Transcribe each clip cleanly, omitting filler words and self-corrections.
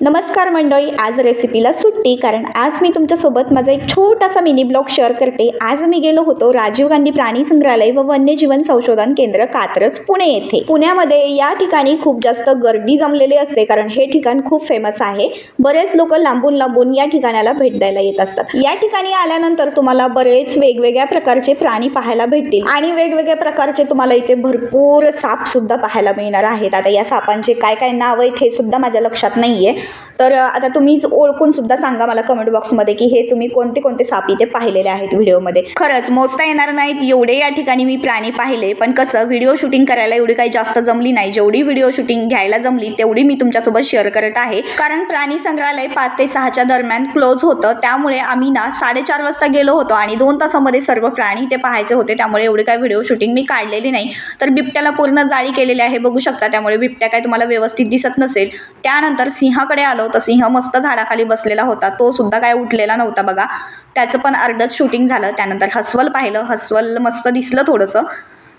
नमस्कार मंडळी, आज रेसिपीला सुट्टी, कारण आज मी तुमच्यासोबत माझा एक छोटासा मिनी ब्लॉग शेअर करते। आज मी गेलो होतो राजीव गांधी प्राणी संग्रहालय व वन्यजीवन संशोधन केंद्र कात्रज पुणे येथे। पुण्यामध्ये या ठिकाणी खूप जास्त गर्दी जमलेली असते, कारण हे ठिकाण खूप फेमस आहे। बरेच लोक लांबून लांबून या ठिकाणाला भेट द्यायला येत असतात। या ठिकाणी आल्यानंतर तुम्हाला बरेच वेगवेगळ्या प्रकारचे प्राणी पाहायला भेटतील आणि वेगवेगळ्या प्रकारचे तुम्हाला इथे भरपूर साप सुद्धा पाहायला मिळणार आहेत। आता या सापांचे काय काय नाव आहेत हे सुद्धा माझ्या लक्षात नाहीये, तर आता तुम्हीच ओळखून सुद्धा सांगा मला कमेंट बॉक्समध्ये की हे तुम्ही कोणते कोणते साप इथे पाहिलेले आहेत व्हिडिओमध्ये। खरंच मोजता येणार नाहीत एवढे या ठिकाणी मी प्राणी पाहिले, पण कसं व्हिडिओ शूटिंग करायला एवढी काही जास्त जमली नाही। जेवढी व्हिडिओ शूटिंग घ्यायला जमली तेवढी मी तुमच्यासोबत शेअर करत आहे, कारण प्राणी संग्रहालय 5 ते 6च्या दरम्यान क्लोज होतं। त्यामुळे आम्ही ना 4:30 वाजता गेलो होतो आणि 2 तासामध्ये सर्व प्राणी ते पाहायचे होते। त्यामुळे एवढी काही व्हिडिओ शूटिंग मी काढलेली नाही। तर बिबट्याला पूर्ण जाळी केलेली आहे बघू शकता, त्यामुळे बिबट्या काय तुम्हाला व्यवस्थित दिसत नसेल। त्यानंतर सिंहाकडे आलो तर सिंह मस्त झाडाखाली बसलेला होता, तो सुद्धा काय उठलेला नव्हता बघा, त्याचं पण अर्धच शूटिंग झालं। त्यानंतर हस्वल पाहिलं, हस्वल मस्त दिसलं थोडंसं।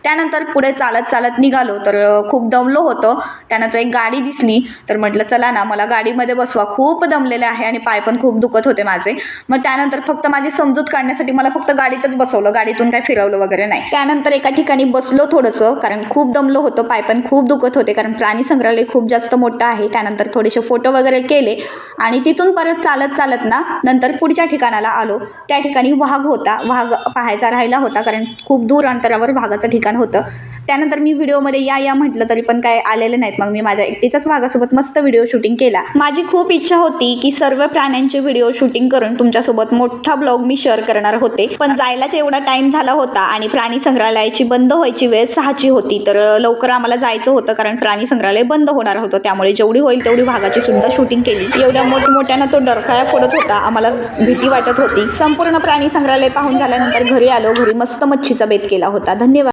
त्यानंतर पुढे चालत चालत निघालो तर खूप दमलो होतो। त्यानंतर एक गाडी दिसली तर म्हटलं चला ना मला गाडीमध्ये बसवा, खूप दमलेले आहे आणि पाय पण खूप दुखत होते माझे। मग त्यानंतर फक्त माझी समजूत काढण्यासाठी मला फक्त गाडीतच बसवलं, गाडीतून काय फिरवलं वगैरे नाही। त्यानंतर एका ठिकाणी बसलो थोडंसं, कारण खूप दमलो होतो, पाय पण खूप दुखत होते, कारण प्राणी संग्रहालय खूप जास्त मोठं आहे। त्यानंतर थोडेसे फोटो वगैरे केले आणि तिथून परत चालत चालत ना नंतर पुढच्या ठिकाणाला आलो। त्या ठिकाणी वाघ होता, वाघ पाहायचा राहिला होता, कारण खूप दूर अंतरावर वाघाचं ठिकाण होतं। त्यानंतर मी व्हिडिओमध्ये या म्हटलं तरी पण काय आलेले नाहीत, मग मी माझ्या एकटीचाच वाघासोबत मस्त व्हिडिओ शूटिंग केला। माझी खूप इच्छा होती की सर्व प्राण्यांचे व्हिडिओ शूटिंग करून तुमच्यासोबत मोठा ब्लॉग मी शेअर करणार होते, पण जायलाच एवढा टाइम झाला होता आणि प्राणी संग्रहालयाची बंद व्हायची वेळ 6ची होती, तर लवकर आम्हाला जायचं होतं, कारण प्राणी संग्रहालय बंद होणार होतं। त्यामुळे जेवढी होईल तेवढी वाघाची सुद्धा शूटिंग केली। एवढ्या मोठमोठ्यानं तो डरकाळ्या पडत होता, आम्हाला भीती वाटत होती। संपूर्ण प्राणी संग्रहालय पाहून झाल्यानंतर घरी आलो, घरी मस्त मच्छीचा बेत केला होता। धन्यवाद।